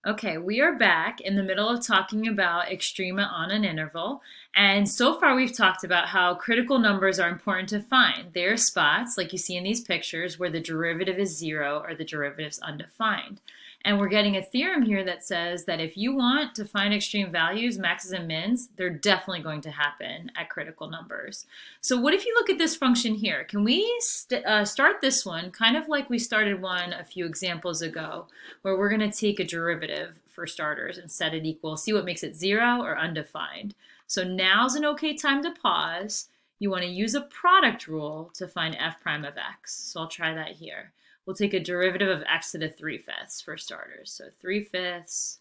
Okay, we are back in the middle of talking about extrema on an interval. And so far, we've talked about how critical numbers are important to find. They are spots, like you see in these pictures, where the derivative is zero or the derivative is undefined. And we're getting a theorem here that says that if you want to find extreme values, maxes and mins, they're definitely going to happen at critical numbers. So what if you look at this function here? Can we start this one kind of like we started one a few examples ago, where we're going to take a derivative for starters and set it equal, see what makes it zero or undefined. So now's an okay time to pause. You want to use a product rule to find f prime of x. So I'll try that here. We'll take a derivative of x to the 3/5 for starters. So 3/5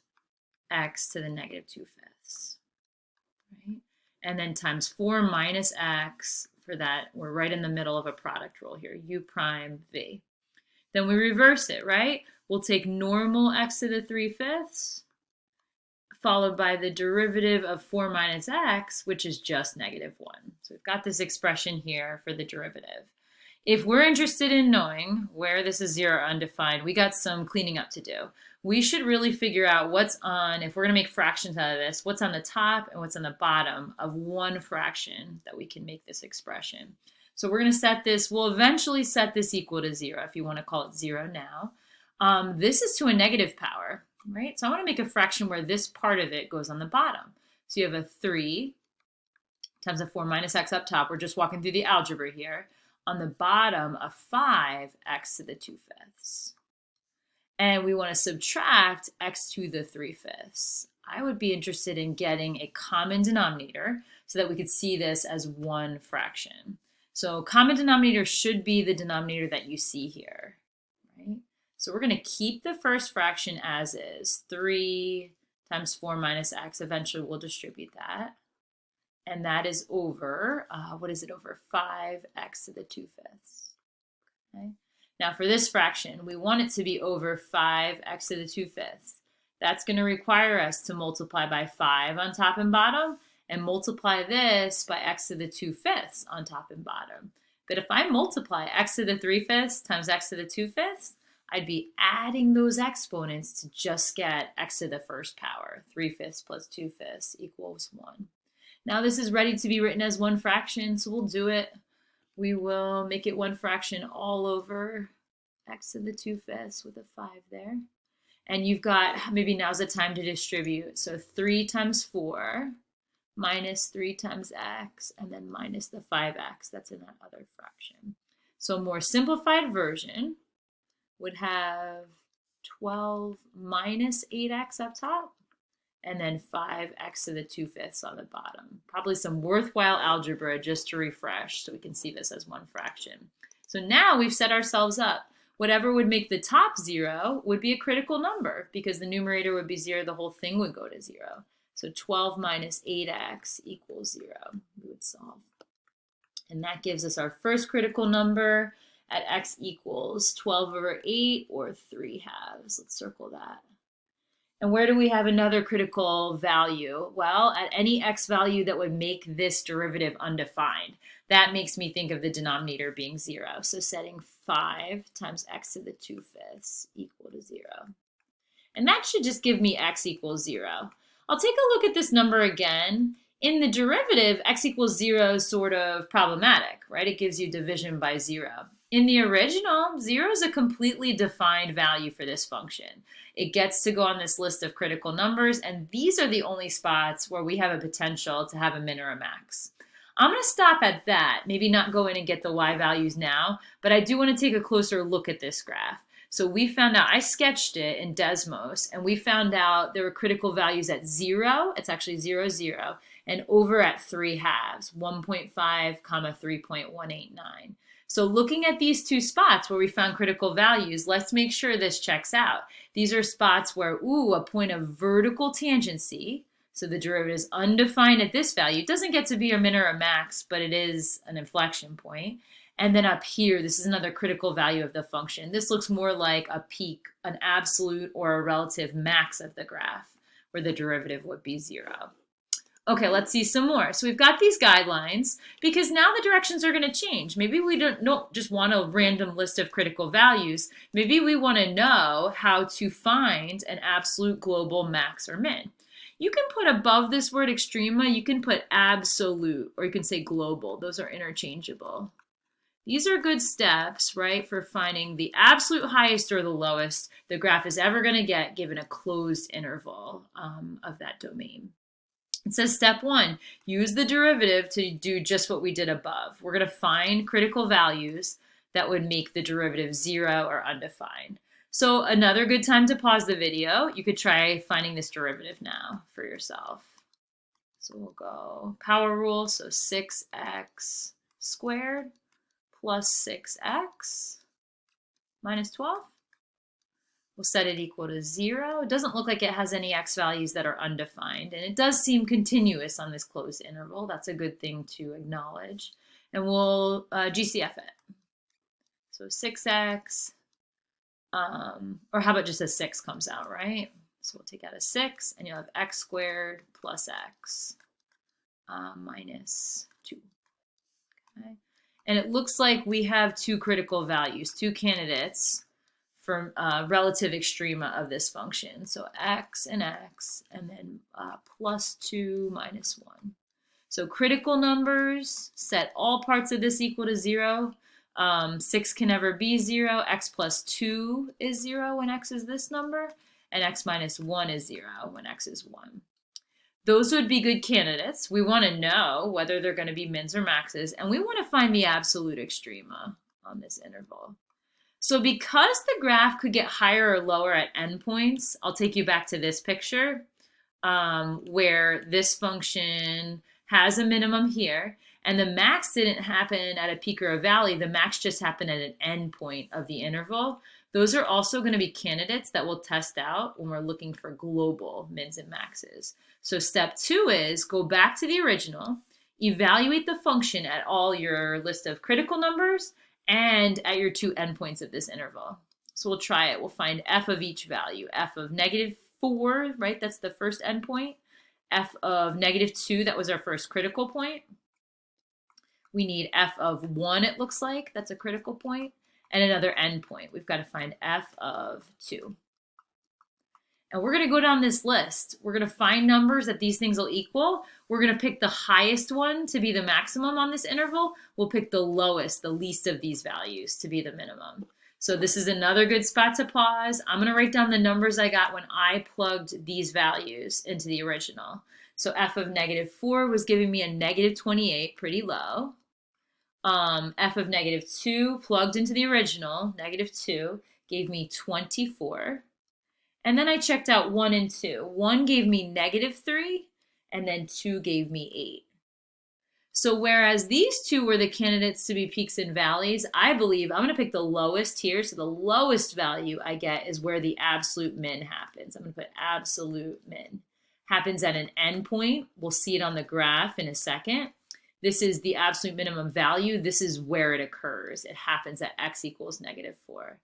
x to the negative 2/5, right? And then times 4 minus x for that. We're right in the middle of a product rule here, u prime v. Then we reverse it, right? We'll take normal x to the 3/5 followed by the derivative of 4 minus x, which is just negative 1. So we've got this expression here for the derivative. If we're interested in knowing where this is zero or undefined, we got some cleaning up to do. We should really figure out what's on, if we're going to make fractions out of this, what's on the top and what's on the bottom of one fraction that we can make this expression. So we're going to set this, we'll eventually set this equal to zero, if you want to call it zero now. This is to a negative power, right? So I want to make a fraction where this part of it goes on the bottom. So you have a 3 times a 4 minus x up top. We're just walking through the algebra here. On the bottom, a 5x to the 2/5. And we want to subtract x to the 3/5. I would be interested in getting a common denominator so that we could see this as one fraction. So common denominator should be the denominator that you see here, right? So we're going to keep the first fraction as is. 3 times 4 minus x. Eventually, we'll distribute that. And that is over, what is it over? 5x to the 2/5. Okay. Now for this fraction, we want it to be over 5x to the 2/5. That's going to require us to multiply by 5 on top and bottom, and multiply this by x to the 2/5 on top and bottom. But if I multiply x to the 3/5 times x to the 2/5, I'd be adding those exponents to just get x to the first power. 3/5 plus 2/5 equals 1. Now this is ready to be written as one fraction, so we'll do it. We will make it one fraction all over x to the 2/5 with a 5 there. And you've got, maybe now's the time to distribute. So 3 times 4 minus 3 times x, and then minus the 5x that's in that other fraction. So a more simplified version would have 12 minus 8x up top, and then 5x to the 2/5 on the bottom. Probably some worthwhile algebra just to refresh so we can see this as one fraction. So now we've set ourselves up. Whatever would make the top 0 would be a critical number because the numerator would be 0, the whole thing would go to 0. So 12 minus 8x equals 0. We would solve. And that gives us our first critical number at x equals 12 over 8 or 3/2. Let's circle that. And where do we have another critical value? Well, at any x value that would make this derivative undefined. That makes me think of the denominator being 0. So setting 5 times x to the 2/5 equal to 0. And that should just give me x equals 0. I'll take a look at this number again. In the derivative, x equals 0 is sort of problematic, right? It gives you division by 0. In the original, 0 is a completely defined value for this function. It gets to go on this list of critical numbers, and these are the only spots where we have a potential to have a min or a max. I'm going to stop at that, maybe not go in and get the y values now, but I do want to take a closer look at this graph. So we found out, I sketched it in Desmos, and we found out there were critical values at 0, it's actually 0, 0, and over at 3/2, 1.5, 3.189. So looking at these two spots where we found critical values, let's make sure this checks out. These are spots where, a point of vertical tangency, so the derivative is undefined at this value. It doesn't get to be a min or a max, but it is an inflection point. And then up here, this is another critical value of the function. This looks more like a peak, an absolute or a relative max of the graph, where the derivative would be 0. Okay, let's see some more. So we've got these guidelines because now the directions are going to change. Maybe we don't just want a random list of critical values. Maybe we want to know how to find an absolute global max or min. You can put above this word extrema, you can put absolute, or you can say global. Those are interchangeable. These are good steps, right, for finding the absolute highest or the lowest the graph is ever going to get given a closed interval of that domain. It says step 1, use the derivative to do just what we did above. We're going to find critical values that would make the derivative 0 or undefined. So another good time to pause the video. You could try finding this derivative now for yourself. So we'll go power rule, so 6x squared plus 6x minus 12. We'll set it equal to 0. It doesn't look like it has any x values that are undefined, and it does seem continuous on this closed interval. That's a good thing to acknowledge. And we'll GCF it. So 6x, or how about just a 6 comes out, right? So we'll take out a 6, and you'll have x squared plus x minus 2. Okay. And it looks like we have two critical values, two candidates for relative extrema of this function. So x, and then plus 2 minus 1. So critical numbers, set all parts of this equal to 0. 6 can never be 0. X plus 2 is 0 when x is this number. And x minus 1 is 0 when x is 1. Those would be good candidates. We want to know whether they're going to be mins or maxes. And we want to find the absolute extrema on this interval. So because the graph could get higher or lower at endpoints, I'll take you back to this picture where this function has a minimum here, and the max didn't happen at a peak or a valley. The max just happened at an endpoint of the interval. Those are also going to be candidates that we'll test out when we're looking for global mins and maxes. So step 2 is go back to the original, evaluate the function at all your list of critical numbers and at your two endpoints of this interval. So we'll try it. We'll find f of each value. F of -4, right? That's the first endpoint. F of -2, that was our first critical point. We need f of 1, it looks like. That's a critical point. And another endpoint. We've got to find f of 2. And we're going to go down this list. We're going to find numbers that these things will equal. We're going to pick the highest one to be the maximum on this interval. We'll pick the lowest, the least of these values to be the minimum. So this is another good spot to pause. I'm going to write down the numbers I got when I plugged these values into the original. So f of -4 was giving me a -28, pretty low. F of -2 plugged into the original, -2, gave me 24. And then I checked out 1 and 2. 1 gave me -3, and then 2 gave me 8. So whereas these two were the candidates to be peaks and valleys, I believe I'm going to pick the lowest here. So the lowest value I get is where the absolute min happens. I'm going to put absolute min. Happens at an endpoint. We'll see it on the graph in a second. This is the absolute minimum value. This is where it occurs. It happens at x equals -4.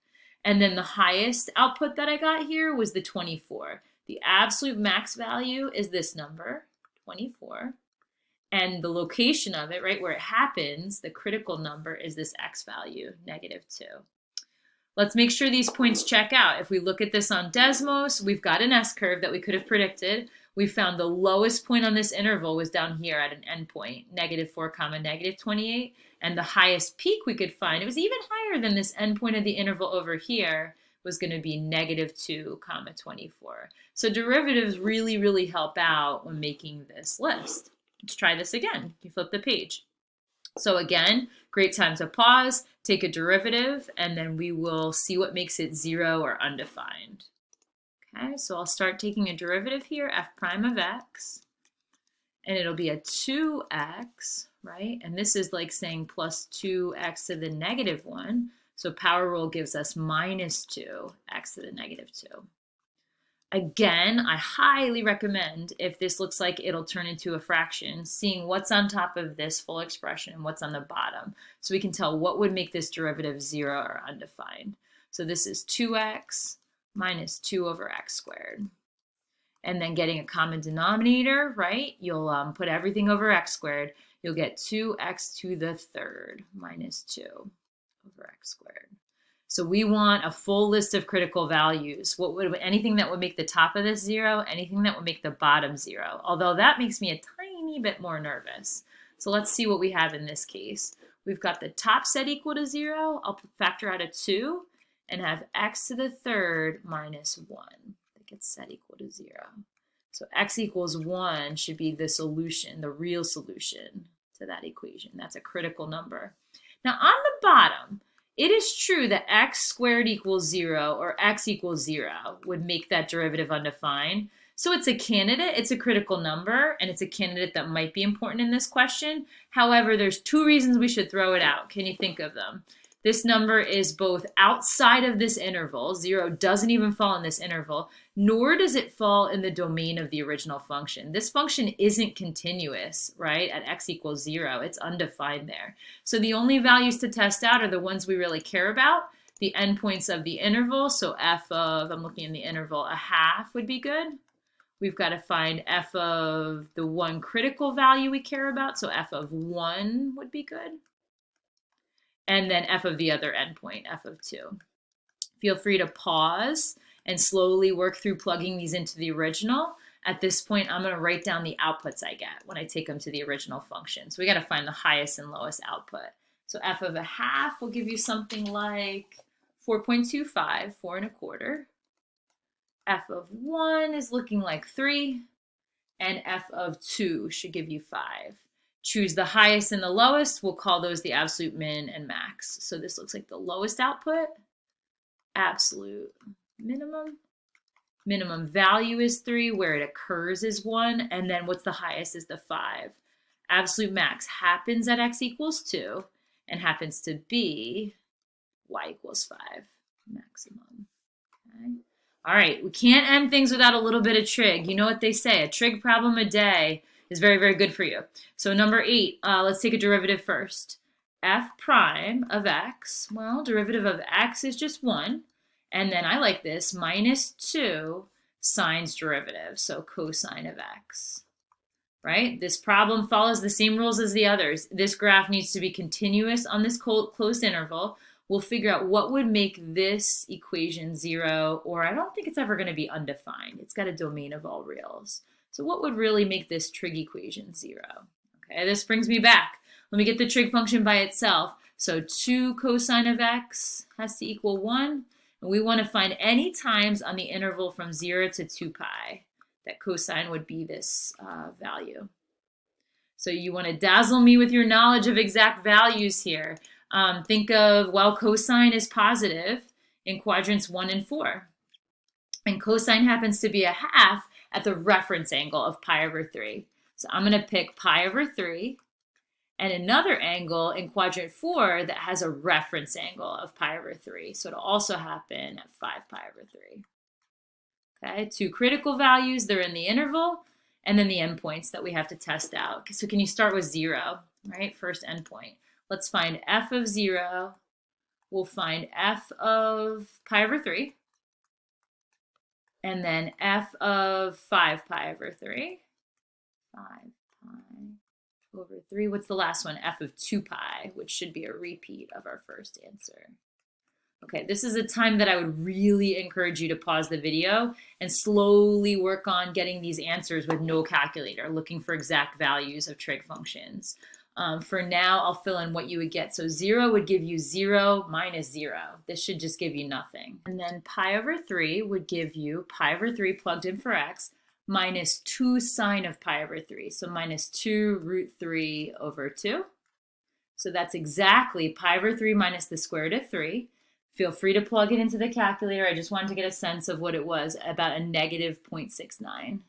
And then the highest output that I got here was the 24. The absolute max value is this number, 24. And the location of it, right, where it happens, the critical number is this x value, -2. Let's make sure these points check out. If we look at this on Desmos, we've got an S-curve that we could have predicted. We found the lowest point on this interval was down here at an endpoint, -4, -28. And the highest peak we could find, it was even higher than this endpoint of the interval over here, was going to be -2, 24. So derivatives really, really help out when making this list. Let's try this again. You flip the page. So again, great time to pause, take a derivative, and then we will see what makes it 0 or undefined. Okay, so I'll start taking a derivative here, f prime of x, and it'll be a 2x, right? And this is like saying plus 2x to the -1. So power rule gives us -2x to the -2. Again, I highly recommend, if this looks like it'll turn into a fraction, seeing what's on top of this full expression and what's on the bottom, so we can tell what would make this derivative 0 or undefined. So this is 2x minus 2 over x squared. and then getting a common denominator, right? You'll put everything over x squared. You'll get 2x to the third minus 2 over x squared. So we want a full list of critical values. Anything that would make the top of this 0, anything that would make the bottom 0. Although that makes me a tiny bit more nervous. So let's see what we have in this case. We've got the top set equal to 0. I'll factor out a 2 and have x to the third minus 1. That gets set equal to 0. So x equals 1 should be the solution, the real solution to that equation. That's a critical number. Now on the bottom, it is true that x squared equals 0 or x equals 0 would make that derivative undefined. So it's a candidate, it's a critical number, and it's a candidate that might be important in this question. However, there's 2 reasons we should throw it out. Can you think of them? This number is both outside of this interval, 0 doesn't even fall in this interval, nor does it fall in the domain of the original function. This function isn't continuous, right, at x equals 0. It's undefined there. So the only values to test out are the ones we really care about, the endpoints of the interval. So f of, I'm looking in the interval, a half would be good. We've got to find f of the one critical value we care about, so f of 1 would be good. And then f of the other endpoint, f of 2. Feel free to pause and slowly work through plugging these into the original. At this point, I'm going to write down the outputs I get when I take them to the original function. So we got to find the highest and lowest output. So f of a half will give you something like 4.25, 4 1/4. F of 1 is looking like 3, and f of 2 should give you 5. Choose the highest and the lowest. We'll call those the absolute min and max. So this looks like the lowest output, absolute minimum. Minimum value is 3, where it occurs is 1, and then what's the highest is the 5. Absolute max happens at x equals 2 and happens to be y equals 5, maximum. Okay. All right, we can't end things without a little bit of trig. You know what they say, a trig problem a day is very, very good for you. So number 8, let's take a derivative first. F prime of x, well, derivative of x is just 1. And then I like this, minus 2 sine's derivative, so cosine of x, right? This problem follows the same rules as the others. This graph needs to be continuous on this closed interval. We'll figure out what would make this equation 0, or I don't think it's ever going to be undefined. It's got a domain of all reals. So what would really make this trig equation 0? Okay, this brings me back. Let me get the trig function by itself. So 2 cosine of x has to equal 1. And we want to find any times on the interval from 0 to 2 pi that cosine would be this value. So you want to dazzle me with your knowledge of exact values here. Think of, well, cosine is positive in quadrants 1 and 4. And cosine happens to be a half at the reference angle of pi over 3. So I'm going to pick pi over 3 and another angle in quadrant 4 that has a reference angle of pi over 3. So it'll also happen at 5 pi over 3. Okay, 2 critical values, they're in the interval, and then the endpoints that we have to test out. So can you start with 0, right? First endpoint. Let's find f of 0. We'll find f of pi over 3. And then f of 5 pi over 3. 5 pi over 3. What's the last one? F of 2 pi, which should be a repeat of our first answer. Okay, this is a time that I would really encourage you to pause the video and slowly work on getting these answers with no calculator, looking for exact values of trig functions. For now, I'll fill in what you would get. So 0 would give you 0 minus 0. This should just give you nothing. And then pi over 3 would give you pi over 3 plugged in for x minus 2 sine of pi over 3. So minus 2 root 3 over 2. So that's exactly pi over 3 minus the square root of 3. Feel free to plug it into the calculator. I just wanted to get a sense of what it was, about a negative 0.69.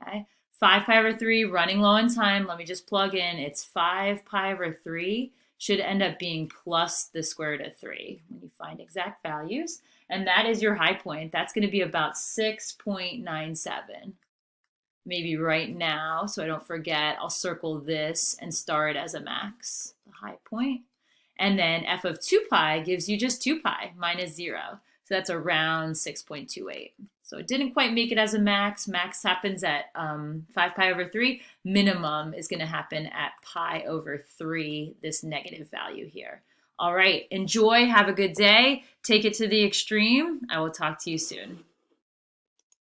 Okay. 5 pi over 3, running low on time. Let me just plug in. It's 5 pi over 3 should end up being plus the square root of 3 when you find exact values. And that is your high point. That's going to be about 6.97. Maybe right now, so I don't forget, I'll circle this and star it as a max, the high point. And then f of 2 pi gives you just 2 pi minus 0. So that's around 6.28. So it didn't quite make it as a max. Max happens at 5 pi over 3. Minimum is going to happen at pi over 3, this negative value here. All right, enjoy, have a good day. Take it to the extreme. I will talk to you soon.